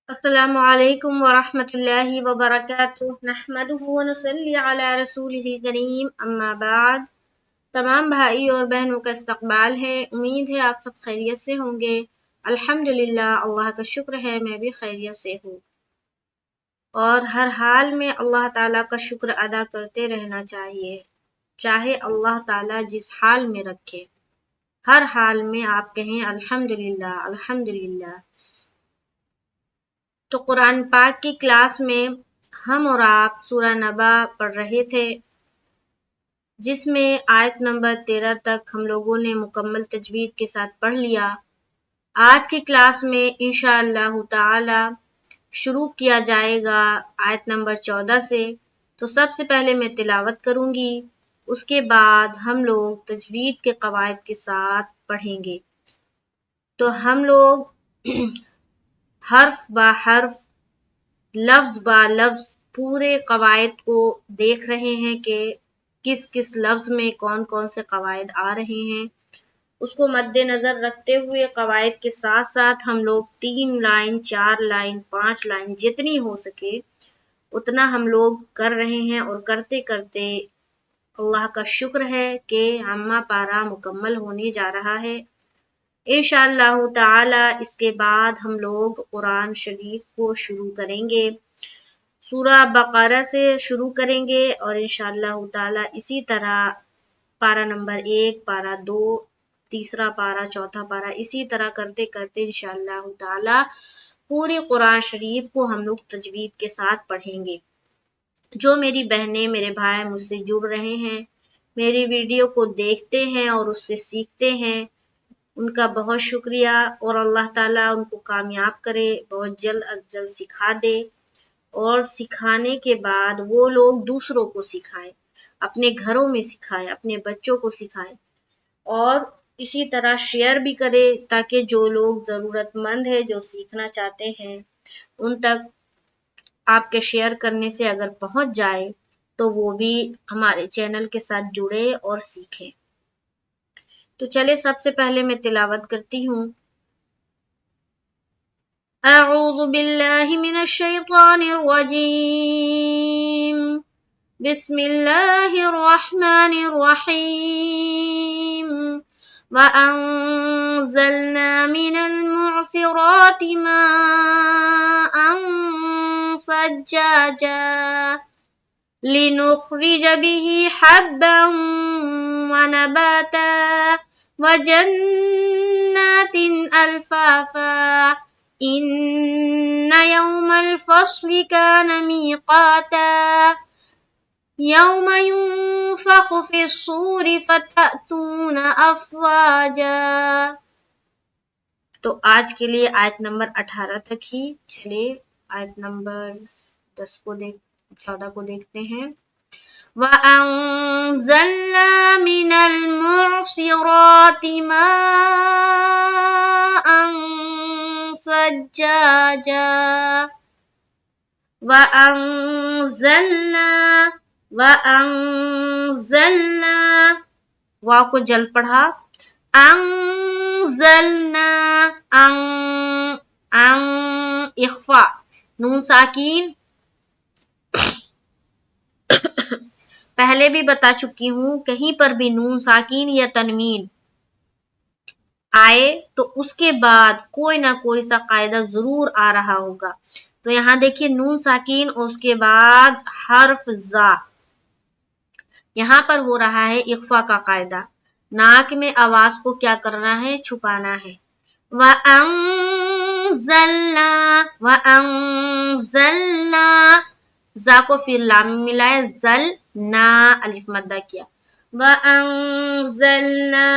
السلام علیکم ورحمۃ اللہ وبرکاتہ نحمدہ ونصلی علی رسولہ کریم اما بعد۔ تمام بھائی اور بہنوں کا استقبال ہے۔ امید ہے آپ سب خیریت سے ہوں گے۔ الحمدللہ، اللہ کا شکر ہے میں بھی خیریت سے ہوں، اور ہر حال میں اللہ تعالیٰ کا شکر ادا کرتے رہنا چاہیے، چاہے اللہ تعالیٰ جس حال میں رکھے، ہر حال میں آپ کہیں الحمدللہ الحمدللہ۔ تو قرآن پاک کی کلاس میں ہم اور آپ سورہ نبا پڑھ رہے تھے، جس میں آیت نمبر 13 تک ہم لوگوں نے مکمل تجوید کے ساتھ پڑھ لیا۔ آج کی کلاس میں انشاءاللہ تعالی شروع کیا جائے گا آیت نمبر 14 سے۔ تو سب سے پہلے میں تلاوت کروں گی، اس کے بعد ہم لوگ تجوید کے قواعد کے ساتھ پڑھیں گے۔ تو ہم لوگ حرف با حرف، لفظ با لفظ پورے قواعد کو دیکھ رہے ہیں کہ کس کس لفظ میں کون کون سے قواعد آ رہے ہیں۔ اس کو مد نظر رکھتے ہوئے قواعد کے ساتھ ساتھ ہم لوگ 3 لائن 4 لائن 5 لائن جتنی ہو سکے اتنا ہم لوگ کر رہے ہیں، اور کرتے کرتے اللہ کا شکر ہے کہ عامہ پارہ مکمل ہونے جا رہا ہے۔ انشاءاللہ تعالی اس کے بعد ہم لوگ قرآن شریف کو شروع کریں گے، سورہ بقرہ سے شروع کریں گے، اور انشاءاللہ تعالی اسی طرح پارہ نمبر 1، پارہ 2، تیسرا پارہ، چوتھا پارہ، اسی طرح کرتے کرتے انشاءاللہ تعالی پوری قرآن شریف کو ہم لوگ تجوید کے ساتھ پڑھیں گے۔ جو میری بہنیں میرے بھائی مجھ سے جڑ رہے ہیں، میری ویڈیو کو دیکھتے ہیں اور اس سے سیکھتے ہیں، ان کا بہت شکریہ، اور اللہ تعالیٰ ان کو کامیاب کرے، بہت جلد از جلد سکھا دے، اور سکھانے کے بعد وہ لوگ دوسروں کو سکھائیں، اپنے گھروں میں سکھائیں، اپنے بچوں کو سکھائیں، اور اسی طرح شیئر بھی کرے تاکہ جو لوگ ضرورت مند ہے، جو سیکھنا چاہتے ہیں، ان تک آپ کے شیئر کرنے سے اگر پہنچ جائے تو وہ بھی ہمارے چینل کے ساتھ جڑے اور سیکھیں۔ تو چلے سب سے پہلے میں تلاوت کرتی ہوں۔ اعوذ باللہ من الشیطان الرجیم، بسم اللہ الرحمن الرحیم، وَأَنزَلْنَا مِنَ الْمُعْصِرَاتِ مَاءً ثَجَّاجًا لِنُخْرِجَ بِهِ حَبًّا وَنَبَاتًا وَجَنَّاتٍ أَلْفَافًا إِنَّ يَوْمَ الْفَصْلِ كَانَ مِيقَاتًا يَوْمَ يُنفَخُ فِي الصُّورِ فَتَأْتُونَ أَفْوَاجًا۔ تو آج کے لیے آیت نمبر 18 تک ہی، چلے آیت نمبر 14 کو دیکھتے ہیں۔ وَأَنزَلْنَا مِنَ الْمُعْصِرَاتِ مَاءً ثَجَّاجًا وَأَنزَلْنَا واو کو جلد پڑھا، انزلنا، اخفا، نون ساکین پہلے بھی بتا چکی ہوں، کہیں پر بھی نون ساکین یا تنوین آئے تو اس کے بعد کوئی نہ کوئی سا قاعدہ ضرور آ رہا ہوگا۔ تو یہاں دیکھیے نون ساکین اور اس کے بعد حرف زا، یہاں پر ہو رہا ہے اخفا کا قاعدہ، ناک میں آواز کو کیا کرنا ہے؟ چھپانا ہے۔ وَأَنزَلْنَا زا کو پھر لام میں ملائے، زل نا الف مدہ کیا، وَأَنزَلْنَا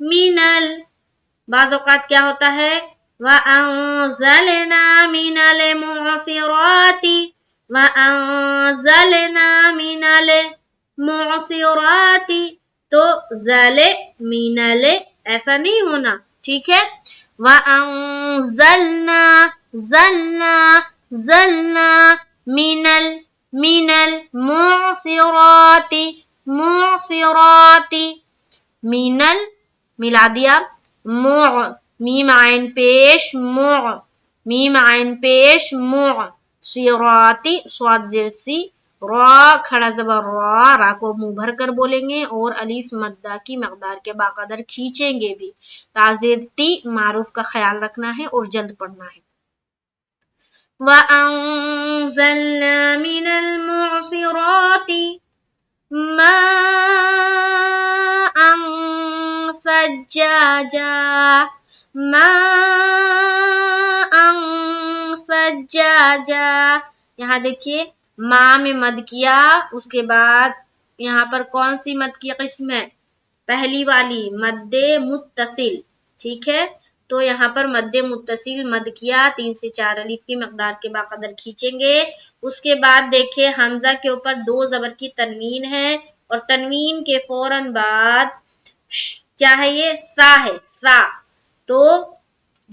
مِنَل بعض اوقات کیا ہوتا ہے؟ وَأَنزَلْنَا مِنَ الْمُعْصِرَاتِ تو زل مینل ایسا نہیں ہونا، ٹھیک ہے؟ وَأَنزَلْنَا زلنا مِنَل معصرات مینل ملا دیا، میم عین پیش مع، میم عین پیش مع، صراطی صاد زیر سی، را کھڑا زبر را کو منہ بھر کر بولیں گے اور الف مدہ کی مقدار کے باقدر کھینچیں گے بھی. تازیر تی معروف کا خیال رکھنا ہے اور جلد پڑھنا ہے. وَأَنزَلْنَا مِنَ الْمُعْصِرَاتِ مَاءً ثَجَّاجًا، مَاءً ثَجَّاجًا. یہاں دیکھیے ماں میں مد کیا، اس کے بعد یہاں پر کون سی مد کی قسم ہے؟ پہلی والی مد متصل، ٹھیک ہے. تو یہاں پر مد متصل مد کیا، 3 سے 4 الف کی مقدار کے باقدر کھینچیں گے. اس کے بعد دیکھیں حمزہ کے اوپر 2 زبر کی تنوین ہے اور تنوین کے فوراً بعد کیا ہے؟ یہ سا ہے، سا. تو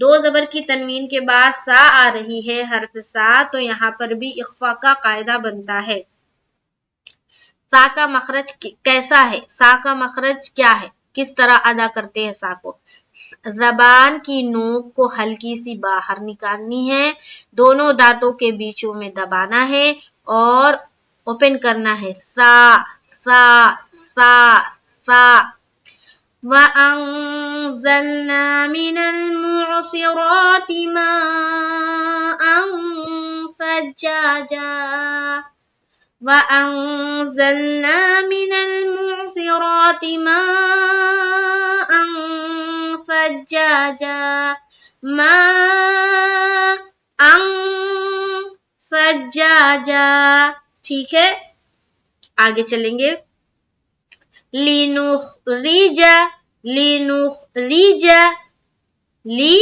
2 زبر کی تنوین کے بعد سا آ رہی ہے، حرف سا. تو یہاں پر بھی اخفا کا قاعدہ بنتا ہے. سا کا مخرج کیسا ہے؟ سا کا مخرج کیا ہے؟ کس طرح ادا کرتے ہیں سا کو؟ زبان کی نوک کو ہلکی سی باہر نکالنی ہے، دونوں دانتوں کے بیچوں میں دبانا ہے اور اوپن کرنا ہے. سا سا سا سا. وَأَنزَلْنَا مِنَ الْمُعْصِرَاتِ مَاءً ثَجَّاجًا، وَأَنزَلْنَا مِنَ الْمُعْصِرَاتِ مَاءً ثَجَّاجًا، مَاءً ثَجَّاجًا. ٹھیک ہے، آگے چلیں گے. لِنُخْرِجَ، لِنُخْرِجَ، لی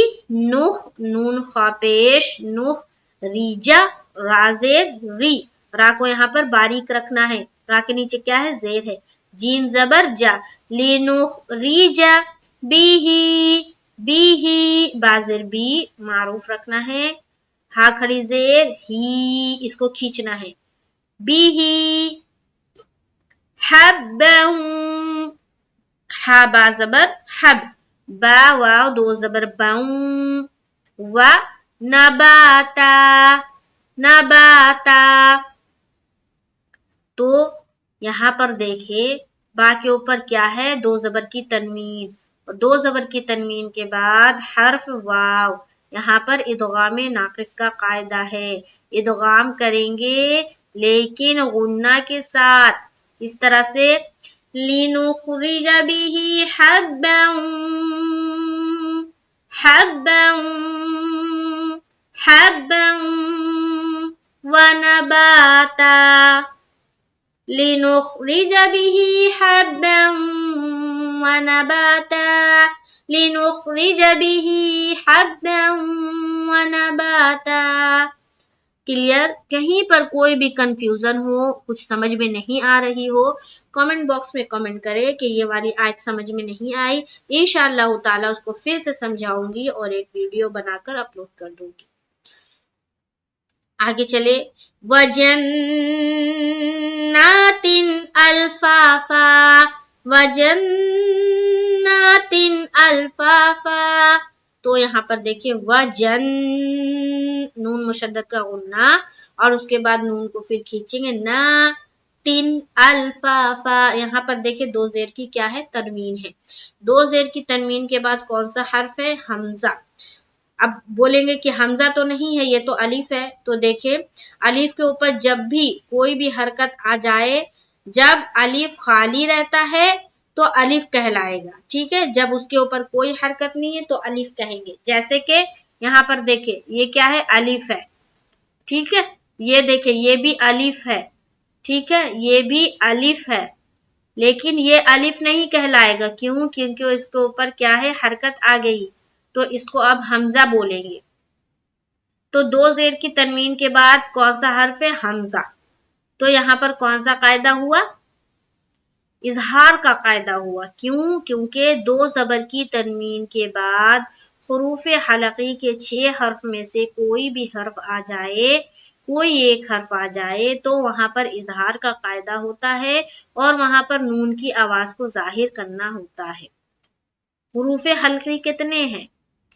نخ نون خا پیش نخ، ریجا را زیر ری، را کو یہاں پر باریک رکھنا ہے. را کے نیچے کیا ہے؟ زیر ہے. جیم زبر جا، لِنُخْرِجَ بِهِ، بِهِ بازر بی معروف رکھنا ہے. ہا کھڑی زیر ہی، اس کو کھینچنا ہے. بِهِ حبا، ہا با زبر حب، با واو 2 زبر باؤں، و نباتا، نباتا. تو یہاں پر دیکھیں با کے اوپر کیا ہے؟ 2 زبر کی تنوین، اور 2 زبر کی تنوین کے بعد حرف واو. یہاں پر ادغام ناقص کا قاعدہ ہے، ادغام کریں گے لیکن غنہ کے ساتھ. اس طرح سے لِنُخْرِجَ بِهِ حَبًّا، حَبًّا، حَبًّا وَنَبَاتًا، لِنُخْرِجَ بِهِ حَبًّا وَنَبَاتًا، لِنُخْرِجَ بِهِ حَبًّا وَنَبَاتًا. کلیئر؟ کہیں پر کوئی بھی کنفیوژن ہو، کچھ سمجھ میں نہیں آ رہی ہو، کامنٹ باکس میں کامنٹ کرے کہ یہ والی آیت سمجھ میں نہیں آئی. انشاءاللہ تعالی اس کو پھر سے سمجھاؤں گی اور ایک ویڈیو بنا کر اپلوڈ کر دوں گی. آگے چلے. وَجَنَّاتٍ أَلْفَافًا، وَجَنَّاتٍ أَلْفَافًا. تو یہاں پر دیکھیں وجن، نون مشدد کا غنہ اور اس کے بعد نون کو پھر کھینچیں گے نا، تن الفافا. یہاں پر دیکھیں 2 زیر کی کیا ہے؟ تنوین ہے. 2 زیر کی تنوین کے بعد کون سا حرف ہے؟ حمزہ. اب بولیں گے کہ حمزہ تو نہیں ہے، یہ تو الف ہے. تو دیکھیں الف کے اوپر جب بھی کوئی بھی حرکت آ جائے، جب الف خالی رہتا ہے تو الف کہلائے گا، ٹھیک ہے. جب اس کے اوپر کوئی حرکت نہیں ہے تو الف کہیں گے. جیسے کہ یہاں پر دیکھیں یہ کیا ہے؟ الف ہے، ٹھیک ہے. یہ دیکھیں یہ بھی الف ہے، ٹھیک ہے، یہ بھی الف ہے، لیکن یہ الف نہیں کہلائے گا. کیوں؟ کیونکہ اس کے اوپر کیا ہے؟ حرکت آ گئی، تو اس کو اب حمزہ بولیں گے. تو 2 زیر کی تنوین کے بعد کون سا حرف ہے؟ حمزہ. تو یہاں پر کون سا قاعدہ ہوا؟ اظہار کا قاعدہ ہوا. کیوں؟ کیونکہ 2 زبر کی تنوین کے بعد حروف حلقی کے 6 حرف میں سے کوئی بھی حرف آ جائے، کوئی ایک حرف آ جائے تو وہاں پر اظہار کا قاعدہ ہوتا ہے اور وہاں پر نون کی آواز کو ظاہر کرنا ہوتا ہے. حروف حلقی کتنے ہیں؟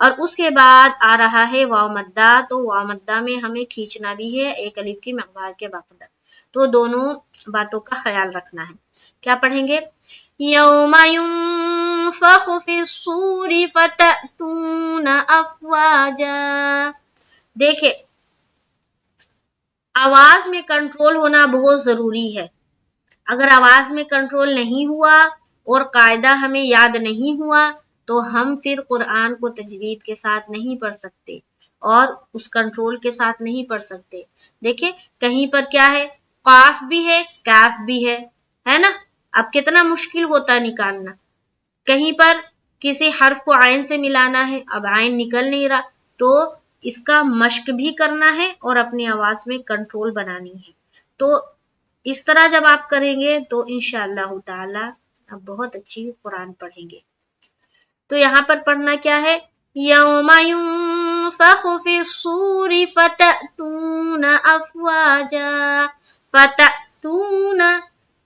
اور اس کے بعد آ رہا ہے واو مدہ، تو واو مدہ میں ہمیں کھینچنا بھی ہے ایک الف کی مقدار کے بقدر، تو دونوں باتوں کا خیال رکھنا ہے۔ کیا پڑھیں گے؟ یوم ینفخ فی الصور فتأتون افواجا۔ دیکھیں آواز میں کنٹرول ہونا بہت ضروری ہے، اگر آواز میں کنٹرول نہیں ہوا اور قاعدہ ہمیں یاد نہیں ہوا تو ہم پھر قرآن کو تجوید کے ساتھ نہیں پڑھ سکتے اور اس کنٹرول کے ساتھ نہیں پڑھ سکتے۔ دیکھیں کہیں پر کیا ہے، قاف بھی ہے کاف بھی ہے نا، اب کتنا مشکل ہوتا ہے نکالنا۔ کہیں پر کسی حرف کو عین سے ملانا ہے، اب عین نکل نہیں رہا، تو اس کا مشق بھی کرنا ہے اور اپنی آواز میں کنٹرول بنانی ہے۔ تو اس طرح جب آپ کریں گے تو انشاءاللہ تعالی آپ بہت اچھی قرآن پڑھیں گے۔ تو یہاں پر پڑھنا کیا ہے؟ یوم ینفخ فی الصور فتأتون افواجا، فتأتون،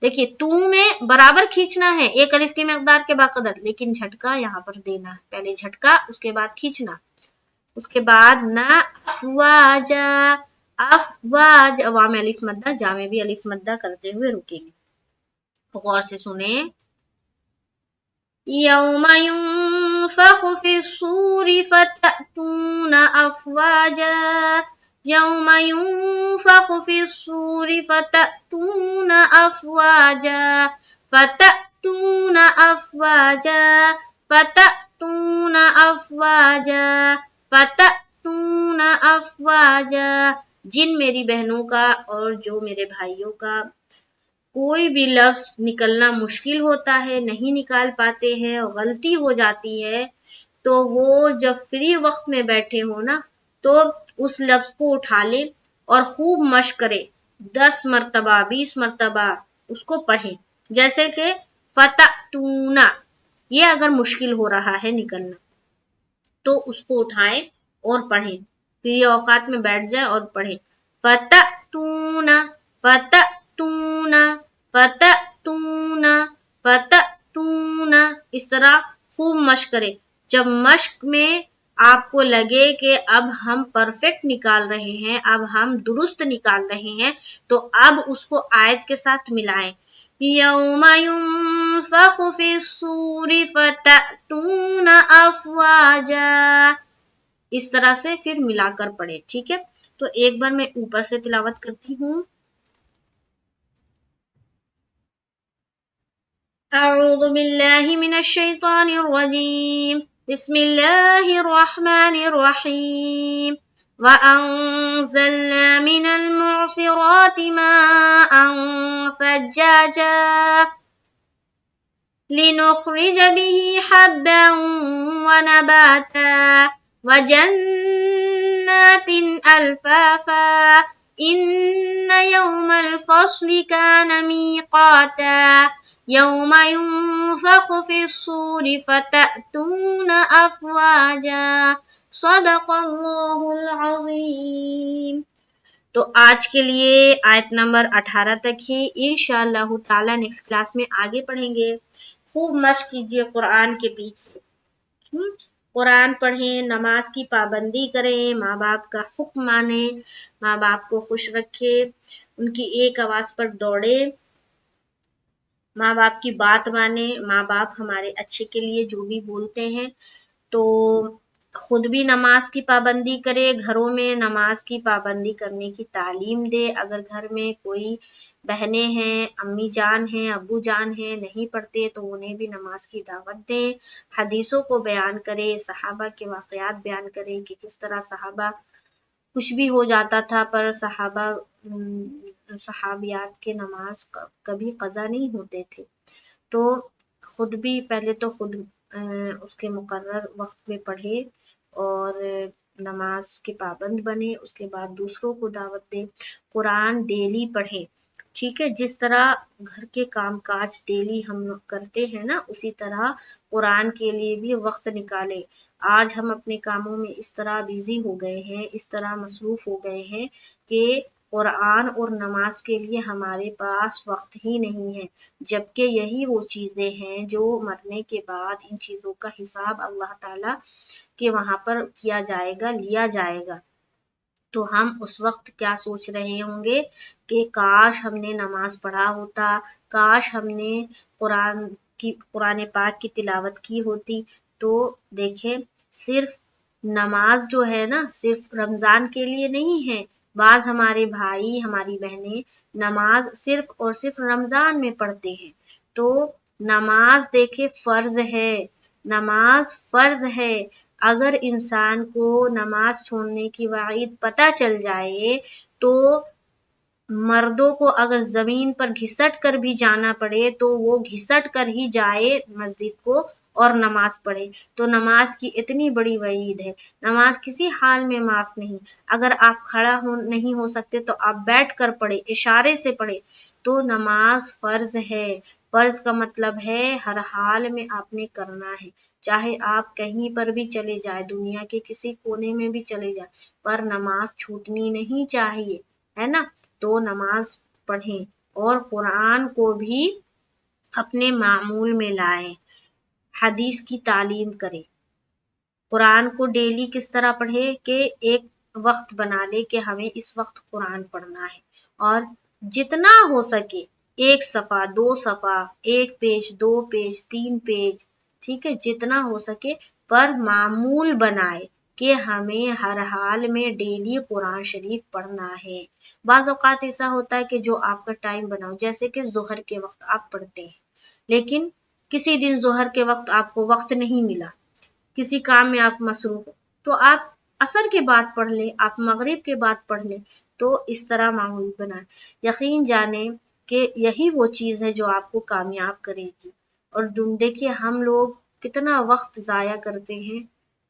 دیکھیے تو میں برابر کھینچنا ہے ایک الف کی مقدار کے بقدر، لیکن جھٹکا یہاں پر دینا ہے، پہلے جھٹکا اس کے بعد کھینچنا، اس کے بعد نہ افواجا، افواج واو میں الف مدہ، جا میں بھی الف مدہ کرتے ہوئے رکیں گے۔ غور سے سنیں، یوم ینفخ فی الصور فتأتون افواجا، یوم ینفخ فی الصور فتأتون افواجا، فتأتون افواجا، فتأتون افواجا، فتأتون افواجا۔ جن میری بہنوں کا اور جو میرے بھائیوں کا کوئی بھی لفظ نکلنا مشکل ہوتا ہے، نہیں نکال پاتے ہیں، غلطی ہو جاتی ہے، تو وہ جب فری وقت میں بیٹھے ہو نا تو اس لفظ کو اٹھا لے اور خوب مشق کرے، 10 مرتبہ 20 مرتبہ اس کو پڑھیں، جیسے کہ فتأتون، یہ اگر مشکل ہو رہا ہے نکلنا تو اس کو اٹھائیں اور پڑھیں، فری اوقات میں بیٹھ جائیں اور پڑھیں، فتأتون فتأتون فتأتون فتأتون، اس طرح خوب مشق کریں۔ جب مشق میں آپ کو لگے کہ اب ہم پرفیکٹ نکال رہے ہیں، اب ہم درست نکال رہے ہیں، تو اب اس کو آیت کے ساتھ ملائیں، یوم ینفخ فی الصور فتأتون افواجا، اس طرح سے پھر ملا کر پڑھے، ٹھیک ہے؟ تو ایک بار میں اوپر سے تلاوت کرتی ہوں۔ اعوذ باللہ من الشیطان الرجیم، بسم اللہ الرحمن الرحیم، وَأَنزَلْنَا مِنَ الْمُعْصِرَاتِ مَاءً ثَجَّاجًا لِنُخْرِجَ بِهِ حَبًّا وَنَبَاتًا وَجَنَّاتٍ أَلْفَافًا إِنَّ يَوْمَ الْفَصْلِ كَانَ مِيقَاتًا يَوْمَ يُنفَخُ فِي الصُّورِ فَتَأْتُونَ أَفْوَاجًا صدق اللہ العظیم۔ تو آج کے لیے آیت نمبر 18 تک ہی، انشاءاللہ تعالی نیکسٹ کلاس میں آگے پڑھیں گے۔ خوب مشق کیجیے قرآن کے پیچھے، قرآن پڑھیں، نماز کی پابندی کریں، ماں باپ کا حکم مانیں، ماں باپ کو خوش رکھے، ان کی ایک آواز پر دوڑے، ماں باپ کی بات مانے، ماں باپ ہمارے اچھے کے لیے جو بھی بولتے ہیں، تو خود بھی نماز کی پابندی کرے، گھروں میں نماز کی پابندی کرنے کی تعلیم دے، اگر گھر میں کوئی بہنیں ہیں، امی جان ہیں، ابو جان ہیں، نہیں پڑھتے تو انہیں بھی نماز کی دعوت دیں، حدیثوں کو بیان کرے، صحابہ کے واقعات بیان کرے کہ کس طرح صحابہ کچھ بھی ہو جاتا تھا پر صحابیات کے نماز کبھی قضا نہیں ہوتے تھے، تو خود بھی پہلے تو خود اس کے مقرر وقت میں پڑھے اور نماز کے پابند بنے، اس کے بعد دوسروں کو دعوت دے، قرآن ڈیلی پڑھے، ٹھیک ہے؟ جس طرح گھر کے کام کاج ڈیلی ہم لوگ کرتے ہیں نا، اسی طرح قرآن کے لیے بھی وقت نکالے۔ آج ہم اپنے کاموں میں اس طرح بیزی ہو گئے ہیں، اس طرح مصروف ہو گئے ہیں کہ قرآن اور نماز کے لیے ہمارے پاس وقت ہی نہیں ہے، جبکہ یہی وہ چیزیں ہیں جو مرنے کے بعد ان چیزوں کا حساب اللہ تعالیٰ کے وہاں پر کیا جائے گا، لیا جائے گا۔ تو ہم اس وقت کیا سوچ رہے ہوں گے کہ کاش ہم نے نماز پڑھا ہوتا، کاش ہم نے قرآن پاک کی تلاوت کی ہوتی۔ تو دیکھیں، صرف نماز جو ہے نا صرف رمضان کے لیے نہیں ہے، بعض ہمارے بھائی ہماری بہنیں نماز صرف اور صرف رمضان میں پڑھتے ہیں۔ تو نماز دیکھے فرض ہے، نماز فرض ہے۔ اگر انسان کو نماز چھوڑنے کی وعید پتہ چل جائے تو مردوں کو اگر زمین پر گھسٹ کر بھی جانا پڑے تو وہ گھسٹ کر ہی جائے مسجد کو اور نماز پڑھے۔ تو نماز کی اتنی بڑی وعید ہے، نماز کسی حال میں معاف نہیں۔ اگر آپ کھڑا نہیں ہو سکتے تو آپ بیٹھ کر پڑھے، اشارے سے پڑھے۔ تو نماز فرض ہے۔ فرض کا مطلب ہے ہر حال میں آپ نے کرنا ہے، چاہے آپ کہیں پر بھی چلے جائیں، دنیا کے کسی کونے میں بھی چلے جائیں، پر نماز چھوٹنی نہیں چاہیے، ہے نا۔ تو نماز پڑھیں اور قرآن کو بھی اپنے معمول میں لائیں، حدیث کی تعلیم کریں۔ قرآن کو ڈیلی کس طرح پڑھے کہ ایک وقت بنا لے کہ ہمیں اس وقت قرآن پڑھنا ہے، اور جتنا ہو سکے 1 صفحہ 2 صفحہ 1 پیج 2 پیج 3 پیج، ٹھیک ہے، جتنا ہو سکے، پر معمول بنائے کہ ہمیں ہر حال میں ڈیلی قرآن شریف پڑھنا ہے۔ بعض اوقات ایسا ہوتا ہے کہ جو آپ کا ٹائم بناؤ، جیسے کہ ظہر کے وقت آپ پڑھتے ہیں، لیکن کسی دن ظہر کے وقت آپ کو وقت نہیں ملا، کسی کام میں آپ مصروف ہو، تو آپ عصر کے بعد پڑھ لیں، آپ مغرب کے بعد پڑھ لیں۔ تو اس طرح معمول بنائیں۔ یقین جانیں کہ یہی وہ چیز ہے جو آپ کو کامیاب کرے گی۔ اور دیکھیے ہم لوگ کتنا وقت ضائع کرتے ہیں،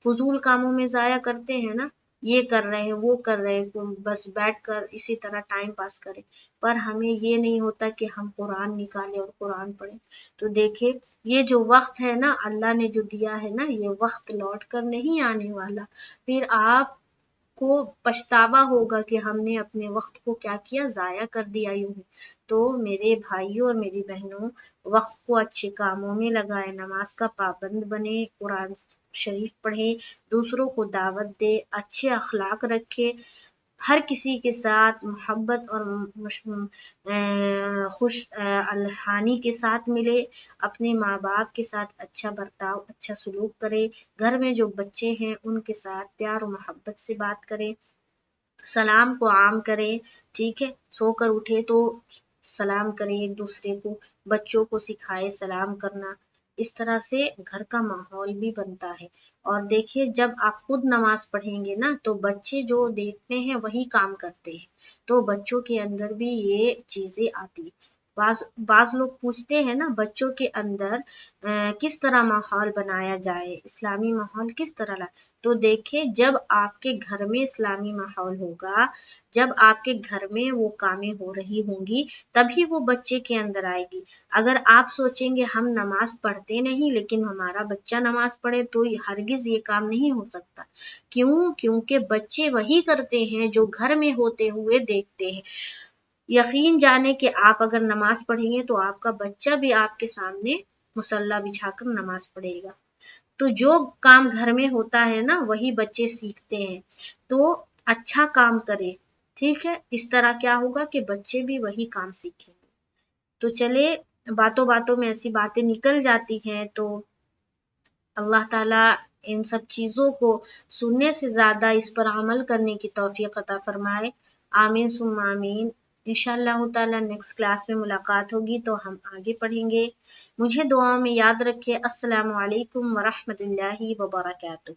فضول کاموں میں ضائع کرتے ہیں نا، یہ کر رہے ہیں وہ کر رہے ہیں، بس بیٹھ کر اسی طرح ٹائم پاس کریں، پر ہمیں یہ نہیں ہوتا کہ ہم قرآن نکالیں اور قرآن پڑھیں۔ تو دیکھیں یہ جو وقت ہے نا اللہ نے جو دیا ہے نا، یہ وقت لوٹ کر نہیں آنے والا، پھر آپ کو پچھتاوا ہوگا کہ ہم نے اپنے وقت کو کیا کیا، ضائع کر دیا یوں ہی۔ تو میرے بھائیوں اور میری بہنوں، وقت کو اچھے کاموں میں لگائیں، نماز کا پابند بنے، قرآن شریف پڑھے، دوسروں کو دعوت دے، اچھے اخلاق رکھے، ہر کسی کے ساتھ محبت اور خوش الحانی کے ساتھ ملے، اپنے ماں باپ کے ساتھ اچھا برتاؤ، اچھا سلوک کرے، گھر میں جو بچے ہیں ان کے ساتھ پیار و محبت سے بات کرے، سلام کو عام کرے، ٹھیک ہے، سو کر اٹھے تو سلام کرے ایک دوسرے کو، بچوں کو سکھائے سلام کرنا، اس طرح سے گھر کا ماحول بھی بنتا ہے۔ اور دیکھیے جب آپ خود نماز پڑھیں گے نا تو بچے جو دیکھتے ہیں وہی کام کرتے ہیں، تو بچوں کے اندر بھی یہ چیزیں آتی ہیں۔ بعض لوگ پوچھتے ہیں نا بچوں کے اندر کس طرح ماحول بنایا جائے، اسلامی ماحول کس طرح لائے، تو دیکھیں جب آپ کے گھر میں اسلامی ماحول ہوگا، جب آپ کے گھر میں وہ کامیں ہو رہی ہوں گی، تبھی وہ بچے کے اندر آئے گی۔ اگر آپ سوچیں گے ہم نماز پڑھتے نہیں لیکن ہمارا بچہ نماز پڑھے، تو ہرگز یہ کام نہیں ہو سکتا۔ کیوں؟ کیونکہ بچے وہی کرتے ہیں جو گھر میں ہوتے ہوئے دیکھتے ہیں۔ یقین جانے کہ آپ اگر نماز پڑھیں گے تو آپ کا بچہ بھی آپ کے سامنے مصلی بچھا کر نماز پڑھے گا۔ تو جو کام گھر میں ہوتا ہے نا وہی بچے سیکھتے ہیں، تو اچھا کام کرے، ٹھیک ہے، اس طرح کیا ہوگا کہ بچے بھی وہی کام سیکھیں گے۔ تو چلے باتوں باتوں میں ایسی باتیں نکل جاتی ہیں، تو اللہ تعالیٰ ان سب چیزوں کو سننے سے زیادہ اس پر عمل کرنے کی توفیق عطا فرمائے، آمین ثم آمین۔ انشاءاللہ تعالیٰ نیکسٹ کلاس میں ملاقات ہوگی تو ہم آگے پڑھیں گے۔ مجھے دعاؤں میں یاد رکھے۔ السلام علیکم ورحمۃ اللہ وبرکاتہ۔